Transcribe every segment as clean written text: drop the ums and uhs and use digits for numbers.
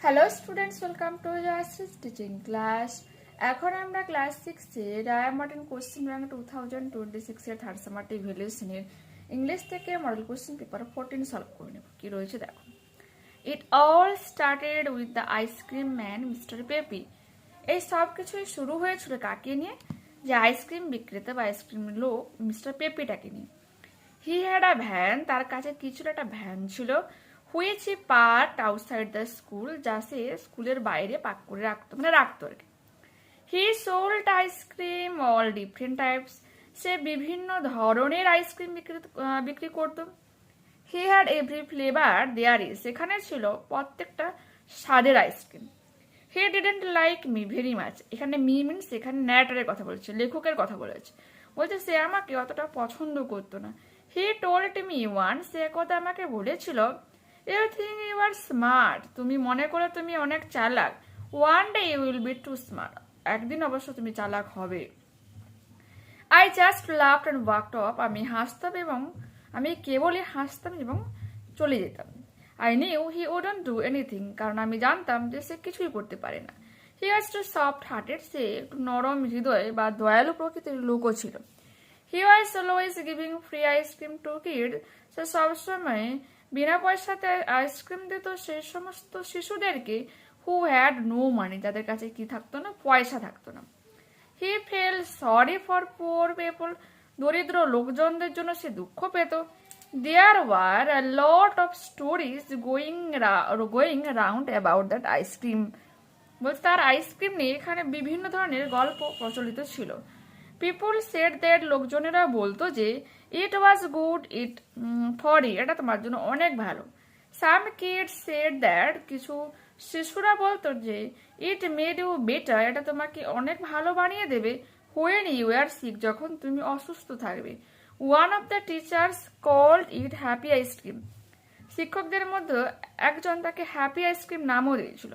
Hello students, welcome to Jayashri's teaching class. এখন আমরা class 6 এ ডায়ামার্টিন question bank 2026 এর third সামারটি ভ্যালুয়েশনের English থেকে মডেল কোশ্চেন পেপার 14 সলভ করে নেব। কি রয়েছে দেখো। It all started with the ice cream man mister peppy. এই সব কিছুই শুরু হয়েছিল কাকে নিয়ে? যে আইসক্রিম বিক্রেতা বা আইসক্রিম লোক মিস্টার পেপিটাকে নিয়ে। হি হ্যাড আ ভ্যান, তার কাছে কিছু একটা ভ্যান ছিল, which he parked outside the school, যা সে স্কুলের বাইরে পার্ক করে রাখতো আর কি। He sold ice cream all different types, সে বিভিন্ন ধরনের আইসক্রিম বিক্রি করতো। He had every flavour there is, সেখানে ছিল প্রত্যেকটা স্বাদের ice cream. He didn't like me very much, এখানে মি মিনস এখানে ন্যারেটরের কথা বলেছে, লেখকের কথা বলেছে। বলছে সে আমাকে অতটা পছন্দ করতো না। হি টোল্ড মি ওয়ান, সে কথা আমাকে বলেছিল, you think you are smart, তুমি মনে করো তুমি অনেক চালাক। One day you will be too smart, একদিন অবশ্য তুমি চালাক হবে। I just laughed and walked off, আমি হাসতাম এবং আমি কেবলই হাসতাম এবং চলে যেতাম। I knew he wouldn't do anything, কারণ আমি জানতাম যে সে কিছুই করতে পারে না। He was too soft hearted, সে একটু নরম হৃদয় বা দয়ালু প্রকৃতির লোকও ছিল। He was always giving free ice cream to kid, সে সবসময় বিনা পয়সাতে আইসক্রিম দিত সেই সমস্ত শিশুদেরকে হু হ্যাড নো মানি, যাদের কাছে কি থাকতো না, পয়সা থাকতো না। He fell sorry for poor people, দরিদ্র লোকজনদের জন্য সে দুঃখ পেত। There were a lot of stories going round about that ice cream, বলছে তার আইসক্রিম নিয়ে এখানে বিভিন্ন ধরনের গল্প প্রচলিত ছিল। পিপুল সেড দ্যাট, লোকজনেরা বলতো যে it was good it for you, এটা তোমার জন্য অনেক ভালো। সাম কিডস সেড দ্যাট, কিছু শিশুরা বলতো যে ইট মেড ইউ বেটার, এটা তোমাকে অনেক ভালো বানিয়ে দেবে। হোয়েন ইউ আর সিক, যখন তুমি অসুস্থ থাকবে। One of the teachers called it happy ice cream, শিক্ষকদের মধ্যে একজন তাকে হ্যাপি আইসক্রিম নামও দিয়েছিল।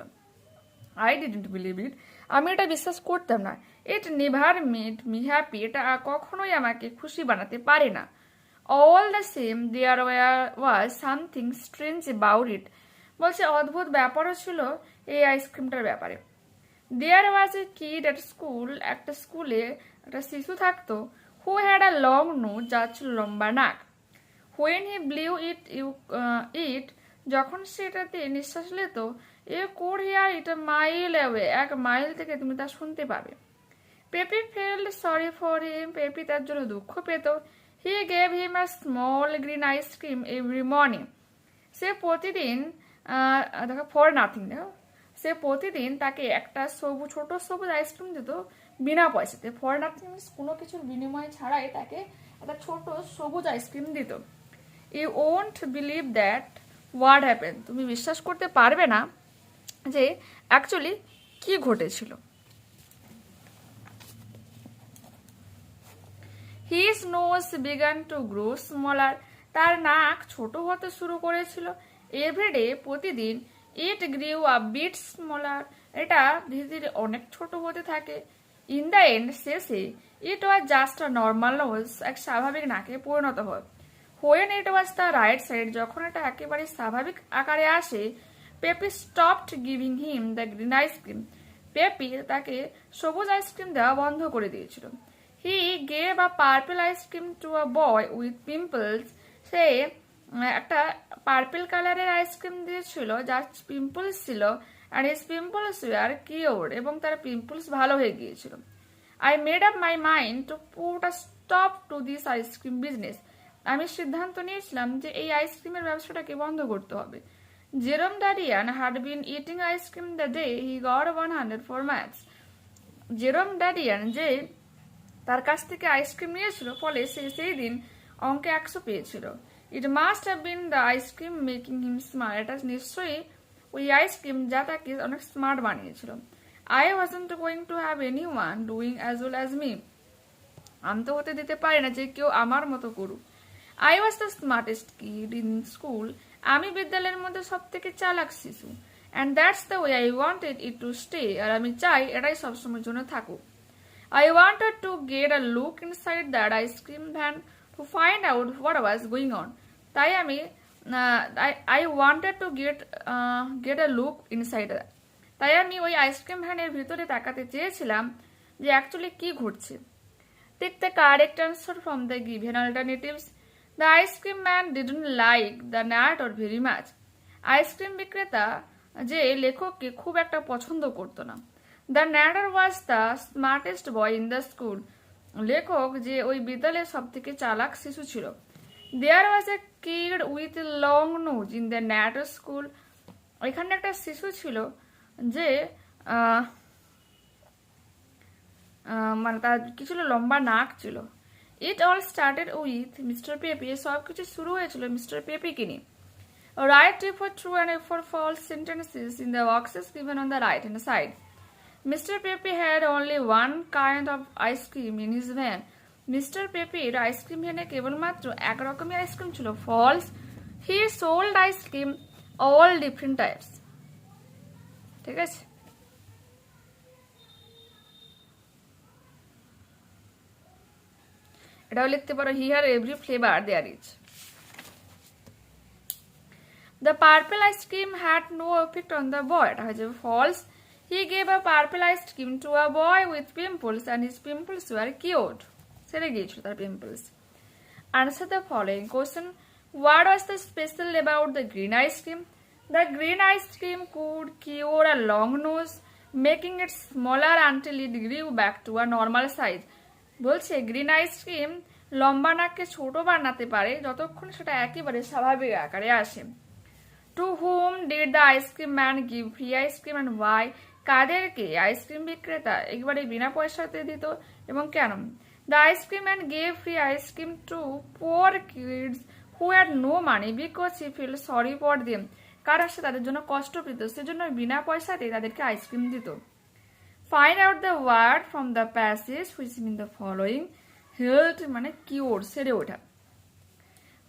আই ডিডন্ট বিলিভ ইট, আমি এটা বিশ্বাস করতাম না। It never made me happy, এটা কখনোই আমাকে খুশি বানাতে পারে না। All the same there was something strange about it, বলছে অদ্ভুত ব্যাপারও ছিল এই আইসক্রিমটার ব্যাপারে। দেয়ার ওয়াজ এ কিড এট স্কুল, একটা স্কুলে একটা শিশু থাকতো, who had a long nose, যার ছিল লম্বা নাক। হোয়েন হি ব্লিউ ইট, যখন সেটাতে নিঃশ্বাস নিত, a could hear it mile away, 1 mile থেকে তুমি তা শুনতে পাবে। Pepe felt sorry for him, Pepe তার জন্য দুঃখ পেত। He gave him a small green ice cream every morning, সে প্রতিদিন দেখো ফর নাথিং, দেখো সে প্রতিদিন তাকে একটা ছোট সবুজ আইসক্রিম দিত বিনা পয়সাতে। ফর নাথিং মিনস কোনো কিছুর বিনিময় ছাড়াই তাকে একটা ছোট সবুজ আইসক্রিম দিত। You won't believe that what happen, তুমি বিশ্বাস করতে পারবে না যে অ্যাকচুয়ালি কি ঘটেছিল। His nose began to grow smaller, তার নাক ছোট হতে শুরু করেছিল। এভরিডে, প্রতিদিন। ইট গ্রিউ আ বিট স্মলার, এটা ধীরে ধীরে অনেক ছোট হতে থাকে। ইন দ্য এন্ড, শেষে, it was just a normal nose, এক স্বাভাবিক নাকে পরিণত হয়। When it was the right side, যখন এটা একেবারে স্বাভাবিক আকারে আসে, Pepe stopped giving him the green ice cream, Pepe তাকে সবুজ আইসক্রিম দেওয়া বন্ধ করে দিয়েছিল। He gave a purple ice cream to a boy with pimples, সে একটা পার্পল কালারের আইসক্রিম দিয়েছিল যার পিম্পলস ছিল, আর হিজ পিম্পলস ওয়ার কিওর্ড, এবং তার পিম্পলস ভালো হয়ে গিয়েছিল। I made up my mind to put a stop to this ice cream business, আমি সিদ্ধান্ত নিয়েছিলাম যে এই আইসক্রিমের ব্যবসাটাকে বন্ধ করতে হবে। Jerome Darian had been eating ice cream the day he got 100 for maths, Jerome Darian যে তার কাছ থেকে আইসক্রিম নিয়েছিল, ফলে সে সেই দিন অঙ্কে 100 পেয়েছিল। It must have been the ice cream making him smart, এটা নিশ্চয়ই ওই আইসক্রিম যা তাকে অনেক স্মার্ট বানিয়েছিল। I wasn't going to have any one doing as well as me, আমি তো হতে দিতে পারি না যে কেউ আমার মতো করুক। I was the smartest kid in school, আমি বিদ্যালয়ের মধ্যে সব থেকে চালাক শিশু। And that's the way I wanted it to stay, আর আমি চাই এটাই সবসময়ের জন্য থাকুক। I wanted to get a look inside that ice cream van to find out what was going on, তাই আমি I wanted to get a look inside. তাই আমি ওই আইসক্রিম ভ্যানের ভিতরে তাকাতে চেয়েছিলাম যে অ্যাকচুয়ালি কি ঘটছে। Take the correct answer from the given alternatives. The ice cream man didn't like the narrator very much. Ice cream বিক্রেতা যে লেখককে খুব একটা পছন্দ করতো না। The narrator was the smartest boy in the school. লেখক যে ওই বিদ্যালয়ের সব থেকে চালাক শিশু ছিল। There was a kid with a long nose in the narrator school. ওইখানে একটা শিশু ছিল যে মানে তার কি ছিল, লম্বা নাক ছিল। It all started with Mr. Pepe. সব কিছু শুরু হয়েছিল মিস্টার পেপিকে নিয়ে। Write for true and for false sentences in the boxes given on the right hand side. Mr. Pepe had only one kind of ice cream in his van. Mr. Pepeর ice cream ভ্যানে কেবলমাত্র এক রকমের ice cream ছিল। False. He sold ice cream all different types. ঠিক আছে, এটাও লিখতে পারো here every flavor there is. The purple ice cream had no effect on the boy. এটা হচ্ছে false. He gave a purple ice cream to a boy with pimples and his pimples were cured. সেরে গিয়েছিল তার pimples. Answer the following question. What was the special about the green ice cream? The green ice cream could cure a long nose, making it smaller until it grew back to a normal size. বলছে green ice cream লম্বা নাককে ছোট বানাতে পারে যতক্ষণ সেটা একেবারে স্বাভাবিক আকারে আসে। To whom did the ice cream man give free ice cream and why? কাদেরকে আইসক্রিম বিক্রেতা একেবারে বিনা পয়সাতে দিত এবং কেন? The ice cream man gave free ice cream to poor kids who had no money because he feel sorry for them. কারণ সে তাদের জন্য কষ্ট পেত, সেজন্য বিনা পয়সাতে তাদেরকে আইসক্রিম দিত। Find out the word from the passage which is in the following. Healed মানে cured, সেরে ওঠা।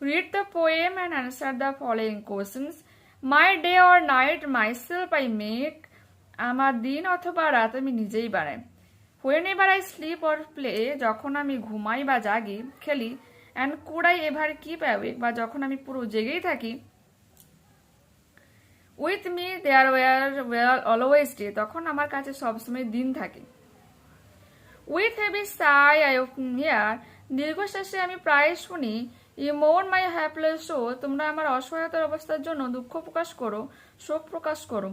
Read the poem and answer the following questions. My day or night myself I make. আমার দিন অথবা রাত আমি নিজেই বানাই। Whenever I sleep or play, যখন আমি ঘুমাই বা জাগি, খেলি। And could I ever keep awake, বা যখন আমি পুরো জেগেই থাকি। With me there were always day, তখন আমার কাছে সবসময় দিন থাকে। With heavy sigh I often hear, দীর্ঘশ্বাসে আমি প্রায় শুনি। You mourn my helpless soul, তোমরা আমার অসহায়তার অবস্থার জন্য দুঃখ প্রকাশ করো, শোক প্রকাশ করো।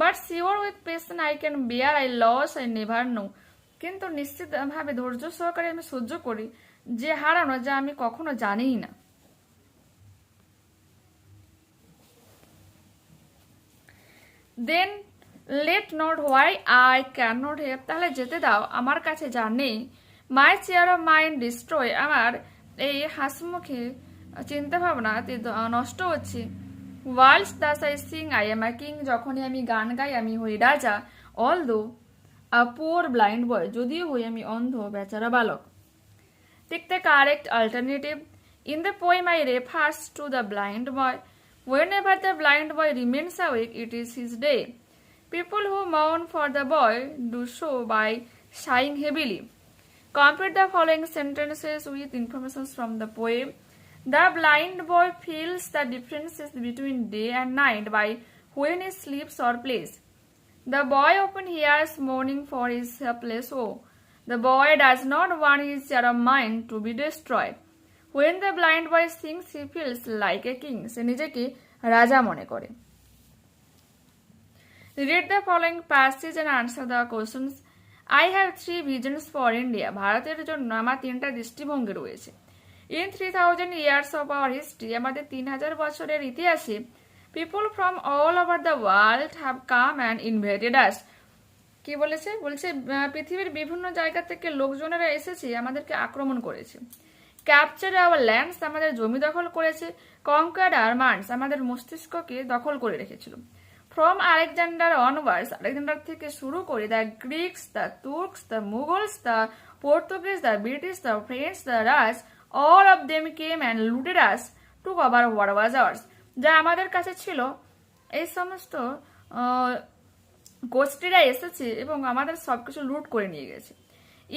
But sure with patience I can bear, I lost I never know, কিন্তু নিশ্চিতভাবে ধৈর্য সহকারে আমি সহ্য করি যে হারানো যা আমি কখনো জানিই না। Then let not why I cannot help, তাহলে যেতে দাও আমার কাছে যা নেই। My cheer of mind destroy, আমার এই হাসিমুখে চিন্তা ভাবনা নষ্ট হচ্ছে। Whilst thus I sing I am a king, যখনই আমি গান গাই আমি হই রাজা। Although a poor blind boy, যদিও হই আমি অন্ধ বেচারা বালক। Take the correct alternative. In the poem I refers to the blind boy. Whenever the blind boy remains awake, it is his day. People who mourn for the boy do so by sighing heavily. Complete the following sentences with information from the poem. The blind boy feels the differences between day and night by when he sleeps or plays. The boy often hears mourning for his helpless woe. The boy does not want his chair of mind to be destroyed. When the blind boy sings, he feels like a king. সে নিজেকে রাজা মনে করে। Read the following passage and answer the questions. I have 3 visions for India. ভারতের জন্য আমার 3টা দৃষ্টিভঙ্গি রয়েছে। In 3000 years of our history, আমাদের 3000 বছরের ইতিহাসে, people from all over the world have come and invaded us. কি বলেছে? বলছে পৃথিবীর বিভিন্ন জায়গা থেকে লোকজনেরা এসেছে, আমাদেরকে আক্রমণ করেছে। ক্যাপচার আওয়ার ল্যান্ডস, আমাদের জমি দখল করেছে। কনকার্ড আওয়ার মাইন্ডস, আমাদের মস্তিষ্ককে দখল করে রেখেছিল। ফ্রম আলেকজান্ডার অনওয়ার্ডস, আলেকজান্ডার থেকে শুরু করে the Greeks, the Turks, the Mughals, the Portuguese, the British, the French, the Raj, all of them came and looted us to cover what was ours. যা আমাদের কাছে ছিল এই সমস্ত গোষ্ঠীরা এসেছে এবং আমাদের সবকিছু লুট করে নিয়ে গেছে।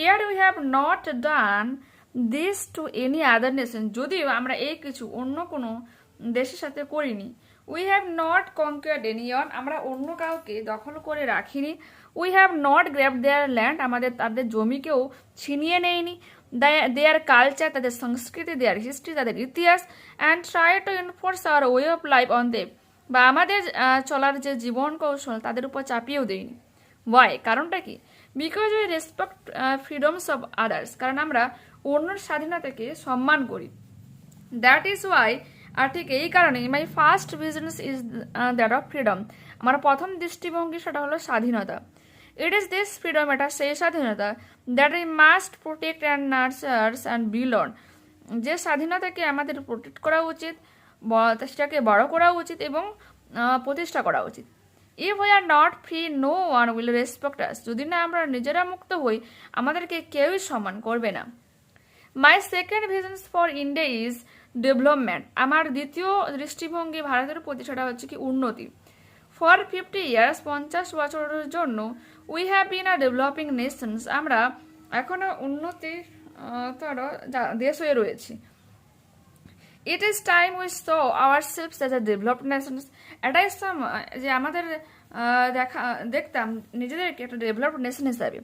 ইয়ার we have not done this to any other nation, যদিও আমরা এই কিছু অন্য কোনো দেশের সাথে করিনি। We have not conquered anyone, আমরা অন্য কাউকে দখল করে রাখিনি। We have not grabbed there land, আমাদের তাদের জমিকেও ছিনিয়ে নেয়নি। দেয়ার কালচার, তাদের সংস্কৃতি, দেয়ার হিস্ট্রি, তাদের ইতিহাস, and try to enforce hour way of life on them, বা আমাদের চলার যে জীবন কৌশল তাদের উপর চাপিয়েও দেয়নি। ওয়াই, কারণটা কি? Because we respect freedoms of others, কারণ আমরা অন্যর স্বাধীনতাকে সম্মান করি। দ্যাট ইজ ওয়াই, আর ঠিক এই কারণেই my first business is that of freedom, আমার প্রথম দৃষ্টিভঙ্গি সেটা হলো স্বাধীনতা। ইট ইজ দিস ফ্রিডম, এটা সেই স্বাধীনতা, that we must protect and nurtures and build on, যে স্বাধীনতাকে আমাদের প্রোটেক্ট করা উচিত, সেটাকে বড় করা উচিত এবং প্রতিষ্ঠা করা উচিত। If we are not free, no one will respect us, যদি না আমরা নিজেরা মুক্ত হই আমাদেরকে কেউই সম্মান করবে না। My second visions for India is development, আমার দ্বিতীয় দৃষ্টিভঙ্গি ভারতের প্রতি সেটা হচ্ছে কি উন্নতি। ফর 50 ইয়ার্স, 50 বছরের জন্য, we have been a developing nations, আমরা এখনো উন্নতির দেশ হয়ে রয়েছি। It is time we saw our selves as a developed nations, এটাই সময় যে আমাদের দেখতাম নিজেদেরকে একটা ডেভেলপড নেশন হিসাবে।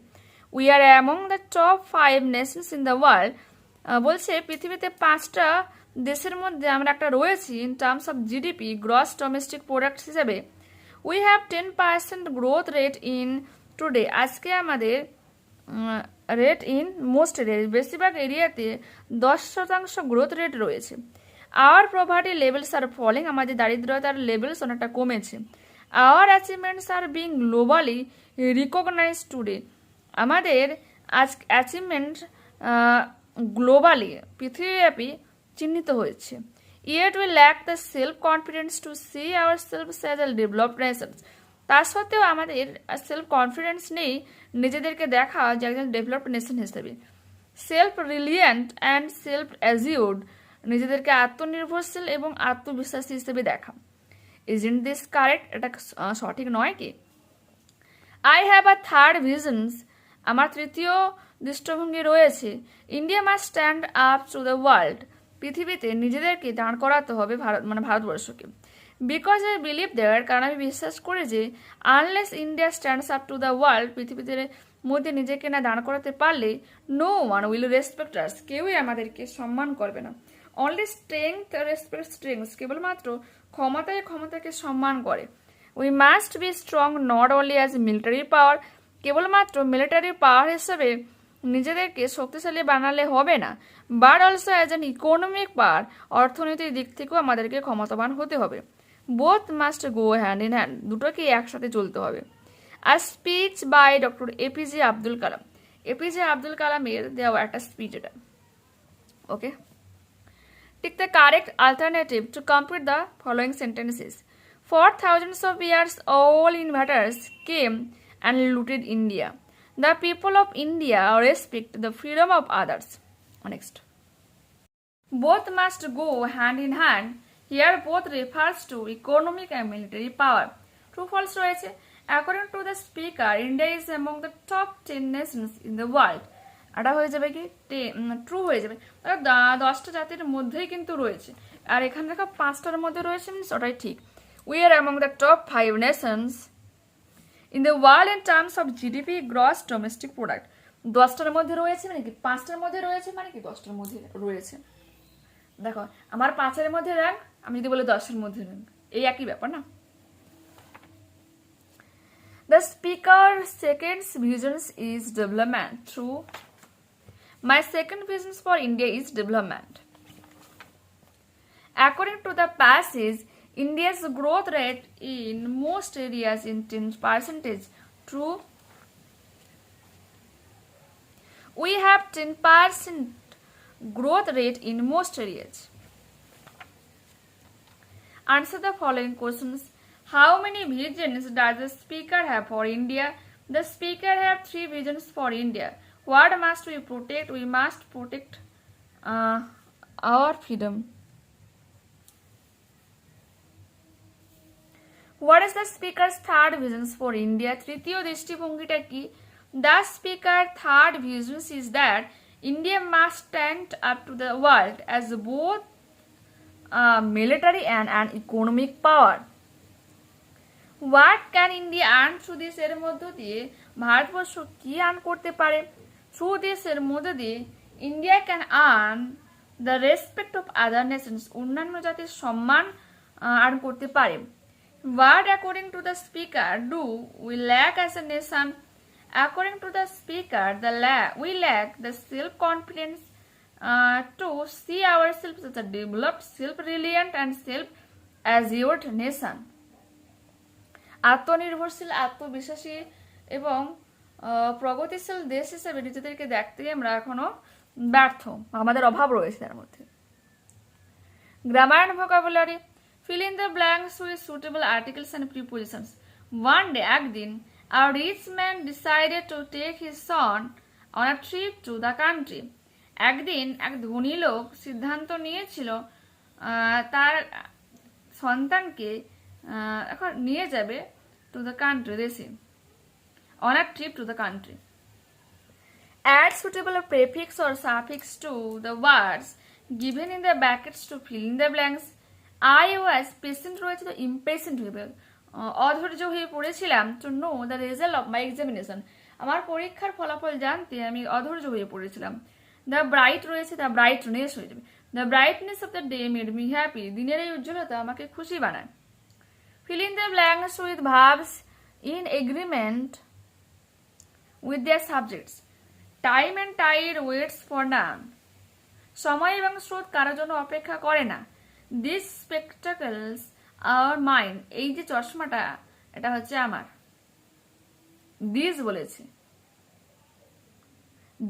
We are among the top 5 nations in the world, বলছে পৃথিবীতে 5টা দেশের মধ্যে আমরা একটা রয়েছি in terms of GDP, gross domestic product হিসেবে। We have 10% growth rate in today, আজকে আমাদের রেট ইন মোস্ট এরিয়া, বেশিরভাগ এরিয়াতে 10% গ্রোথ রেট রয়েছে। Our poverty levels are falling, আমাদের দারিদ্রতার লেভেলস অনেকটা কমেছে। Our achievements are being globally recognize today, আমাদের অ্যাচিভমেন্ট গ্লোবালি পৃথিবীব্যাপী চিহ্নিত হয়েছে। Yet we lack the self confidence to see our self as a developed nations, তা সত্ত্বেও আমাদের সেলফ কনফিডেন্স নেই নিজেদেরকে দেখা যে একজন ডেভেলপড নেশন হিসেবে। সেলফ রিলিয়েন্ট অ্যান্ড সেলফ অ্যাজিউর্ড, নিজেদেরকে আত্মনির্ভরশীল এবং আত্মবিশ্বাসী হিসেবে দেখা। ইজন্ট দিস কারেক্ট, এটা সঠিক নয় কি? I have a third visions, আমার তৃতীয় দৃষ্টিভঙ্গি রয়েছে। India must stand up to the world, পৃথিবীতে নিজেদেরকে দাঁড় করাতে হবে ভারতবর্ষকে। বিকজ আই বিলিভ দেয়ার, কারণ আমি বিশ্বাস করি যে unless India stands up to the world, পৃথিবীদের মধ্যে নিজেকে না দাঁড় করাতে পারলে no one will respect us, কেউই আমাদেরকে সম্মান করবে না। অনলি স্ট্রেংথ রেসপেক্ট স্ট্রেংথ, কেবলমাত্র ক্ষমতাকে সম্মান করে। We must be strong not only as military power, কেবলমাত্র মিলিটারি পাওয়ার হিসেবে নিজেদেরকে শক্তিশালী বানালে হবে না, but also as an economic power, অর্থনৈতিক দিক থেকেও আমাদেরকে ক্ষমতাবান হতে হবে। Both must go hand in hand, দুটোকেই একসাথে চলতে হবে। আর speech by doctor APJ Abdul Kalam, APJ Abdul কালামের দেওয়া একটা স্পিচ এটা। Okay, tick the correct alternative to complete the following sentences. For thousands of years, all invaders came and looted India. The people of India respect the freedom of others. Next. Both must go hand in hand. Here both refers to economic and military power. True false রয়েছে। According to the speaker, India is among the top 10 nations in the world. এটা হয়ে যাবে কি true হয়ে যাবে, 10টা জাতির মধ্যেই কিন্তু রয়েছে, আর এখানে দেখো 5টার মধ্যে রয়েছে, ওটাই ঠিক। We are among the top 5 nations in the world in terms of GDP, gross domestic product. 10টার মধ্যে রয়েছে মানে কি 5টার মধ্যে রয়েছে মানে কি 10টার মধ্যে রয়েছে। দেখো আমার 5এর মধ্যে র্যাঙ্ক, আমি যদি বলি 10এর মধ্যে র্যাঙ্ক, এই একই ব্যাপার না। The speaker's second vision is development. True. My second vision for India is development. According to the passage, India's growth rate in most areas in 10%. True. We have 10% growth rate in most areas. Answer the following questions. How many visions does the speaker have for India? The speaker have 3 visions for India. What must we protect? We must protect our freedom. What is the speaker's third visions for India? তৃতীয় দৃষ্টিভঙ্গিটা কি? The speaker third visions is that India must stand up to the world as both military and an economic power. What can India earn through this? এর মধ্য দিয়ে ভারতবর্ষ কি earn করতে পারে? Through this এর মধ্য দিয়ে India can earn the respect of other nations. অন্যান্য জাতির সম্মান আর্ন করতে পারে. What according to the speaker do we lack as a nation? According to the speaker, we lack the self-confidence to see ourselves as a developed, self-reliant and self-assured nation. আত্মনির্ভরশীল, আত্মবিশ্বাসী এবং প্রগতিশীল দেশ হিসেবে নিজেদেরকে দেখতে আমরা এখনো ব্যর্থ, আমাদের অভাব রয়েছে তার মধ্যে। Grammar and vocabulary, fill in the blanks with suitable articles and prepositions. One day, একদিন, a rich man decided to take his son on a trip to the country. একদিন এক ধনী লোক সিদ্ধান্ত নিয়েছিল তার সন্তানকে এখন নিয়ে যাবে to the country, দেশে, on a trip to the country. Add suitable prefix or suffix to the words given in the brackets to fill in the blanks. I was patient রয়েছে, তো impatient হইবে, অধৈর্য হয়ে পড়েছিলাম to know the result of my examination. আমার পরীক্ষার ফলাফল জানতে আমি অধৈর্য হয়ে পড়েছিলাম। The bright রয়েছে, the brightness হয়ে যাবে। The brightness of the day made me happy. দিনের এই উজ্জ্বলতা আমাকে খুশি বানায়। Fill in the blanks with verbs in agreement with their subjects. Time and tide waits for none. সময় এবং স্রোত কারোর জন্য অপেক্ষা করে না। These spectacles are mine. এই যে চশমাটা, এটা হচ্ছে আমার। These বলেছে।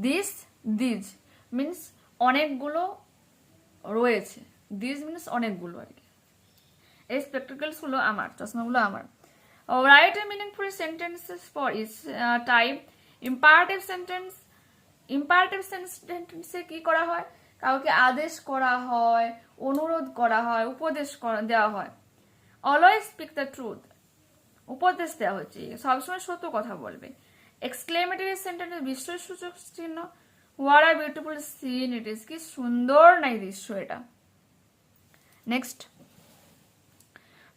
These means অনেকগুলো রয়েছে। These means অনেকগুলো আর কি। এই স্পেকটাকলস গুলো আমার, চশমাগুলো আমার। Write a meaningful sentences for each type. Imperative sentence কি করা হয়? কাউকে আদেশ করা হয়, অনুরোধ করা হয়, উপদেশ দেওয়া হয়। Always speak the truth. উপদেশ দেওয়া হচ্ছে, সবসময় সত্য কথা বলবে। Exclamatory sentence, বিস্ময়সূচক চিহ্ন। What a beautiful scene it is. কি সুন্দর নাই দৃশ্য এটা। Next.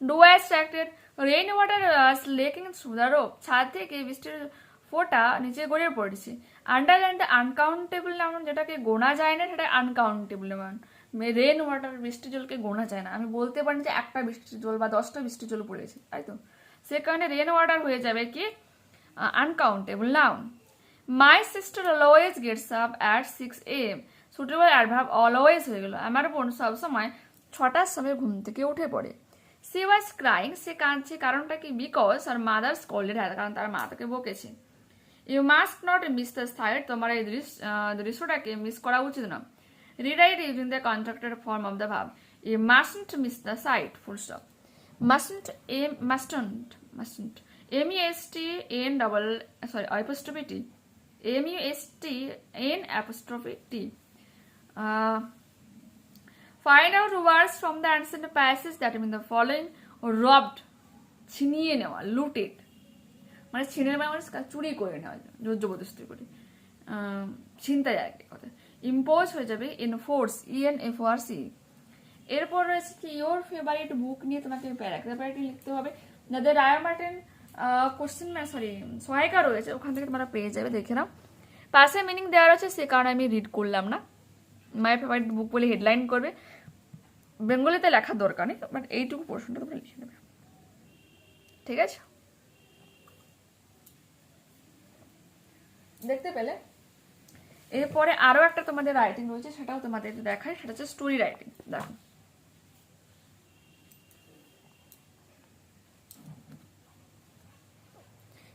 Do as directed. Rain water was leaking through the roof. ছাদ থেকে বৃষ্টির ফোঁটা নিচে গড়িয়ে পড়েছে। Underline the uncountable noun, যেটাকে গোনা যায় না সেটা আনকাউন্টেবল নাউন। রেন ওয়াটার, বৃষ্টি জলকে গোনা যায় না। আমি বলতে পারি যে একটা বৃষ্টি জল বা 10টা বৃষ্টি জল পড়েছে, তাই তো। সে কারণে রেন ওয়াটার হয়ে যাবে কি uncountable noun. My sister always gets up at 6 a.m. Suitable adverb always হয়ে গেল। আমার বোন সবসময় 6টার সময় ঘুম থেকে উঠে পড়ে। She was crying, সে কাঁদছে, কারণটা কি? Because her mother scolded her, কারণ তার মা তাকে বকেছে। You must not miss the sight, তোমার এই দৃশ্যটাকে মিস করা উচিত না। Rewrite using the contracted form of the verb. You mustn't miss the sight, full stop. Mustn't, apostrophe T. MUSTN'. Find out words from the ancient passage that mean the following. Robbed, ছিনিয়ে নেওয়া, looted, মানে ছিনিয়ে নেওয়া মানে চুরি করে নেওয়া, জবরদস্তি করে, ছিনতাই আর কি কথা। ইম্পোজ হয়ে যাবে এনফোর্স, ENFORC। এরপর রয়েছে কি ইয়োর ফেভারিট বুক নিয়ে তোমাকে প্যারাগ্রাফটি লিখতে হবে। যাদের রায়া মার্টিন সহায়িকা রয়েছে ওখান থেকে তোমরা পেয়ে যাবে, দেখে নাও। পাশে মিনিং দেওয়া রয়েছে, সে কারণে আমি রিড করলাম না। মাই ফেভারিট বুক বলে হেডলাইন করবে, বেঙ্গলিতে লেখার দরকার নেই, বাট এইটুকু পোর্শনটা তোমরা লিখে নেবে, ঠিক আছে? দেখতে পেলে? এরপরে আরো একটা তোমাদের রাইটিং রয়েছে, সেটাও তোমাদের দেখায়, সেটা হচ্ছে স্টোরি রাইটিং। দেখো,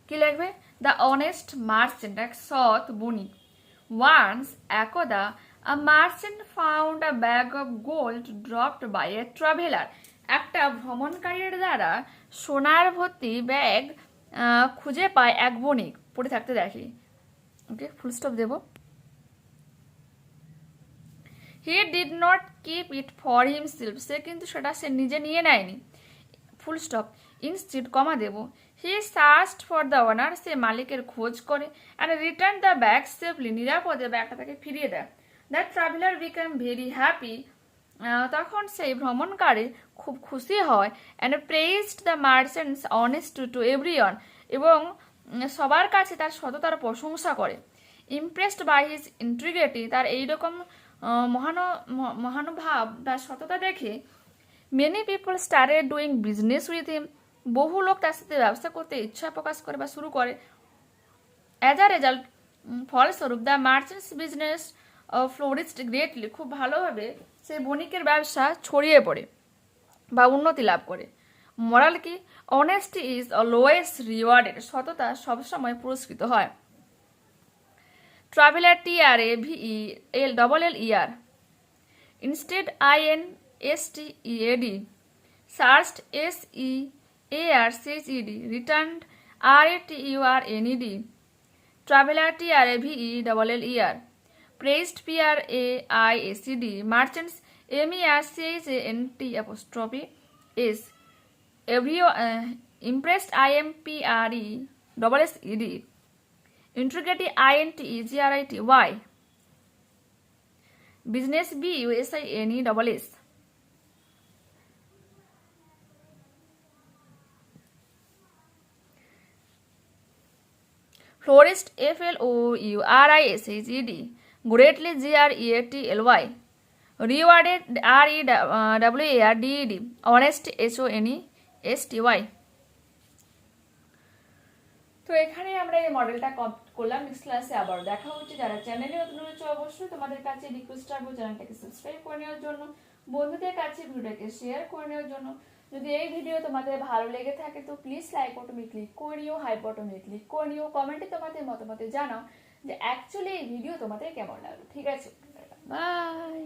কি লিখবে? দ্য অনেস্ট মার্চেন্ট, এক সৎ বণিক। ওয়ান্স, একদা, a merchant found a bag of gold dropped by a traveler. একটা ভ্রমণকারীর দ্বারা সোনার ভর্তি ব্যাগ খুঁজে পায় এক বণিক, পড়ে থাকতে দেখে। ওকে, ফুল স্টপ দেব। He did not keep it for himself. সে কিন্তু সেটা সে নিজে নিয়ে নেয়নি। Full stop. Instead, কমা দেব। He searched for the owner. সে মালিকের খোঁজ করে and returned the bag safely. নিরাপদে ব্যাগটা তাকে ফিরিয়ে দেয়। That traveler became very happy তখন সেই ভ্রমণকারী খুব খুশি হয় and প্রেইজড the merchants honest to everyone, এবং সবার কাছে তার সততার প্রশংসা করে। ইমপ্রেসড বাই হিজ ইন্টিগ্রিটি, তার এইরকম মহানুভাব তার সততা দেখে many people started doing business with him, বহু লোক তার সাথে ব্যবসা করতে ইচ্ছা প্রকাশ করে বা শুরু করে। অ্যাজ আ রেজাল্ট, ফলস্বরূপ the merchants business florist greatly, খুব ভালোভাবে সেই বণিকের ব্যবসা ছড়িয়ে পড়ে বা উন্নতি লাভ করে। মরাল কি? অনেস্টি ইজ অলওয়েজ রিওয়ার্ডেড, সততা সবসময় পুরস্কৃত হয়। Traveller TRAVELLER, instead INSTEAD, searched SEARCHED, returned RATURNED, traveler TRAVELLER, praised PRAISED, merchants MERCHANT', impressed IMPRESSED, integrity INTEGRITY, business BUSINESS. Florist FLOURISHED, greatly GREATLY, rewarded REWARDED, honest HONESTY. তো এখানে আমরা এই মডেলটা complete করলাম। নেক্সট ক্লাসে আবার দেখা হচ্ছে। যারা চ্যানেলে নতুন রয়েছে অবশ্যই তোমাদের কাছে রিকোয়েস্ট রাখবো চ্যানেলটাকে সাবস্ক্রাইব করে নেওয়ার জন্য, বন্ধুদের কাছে ভিডিওটাকে শেয়ার করে নেওয়ার জন্য। যদি এই ভিডিও তোমাদের ভালো লেগে থাকে তো প্লিজ লাইক বাটনে ক্লিক করে নিও, হাই বাটনে ক্লিক করে নিও, কমেন্টে তোমাদের মতামত জানাও যে অ্যাকচুয়ালি এই ভিডিও তোমাদের কেমন লাগলো। ঠিক আছে, বাই।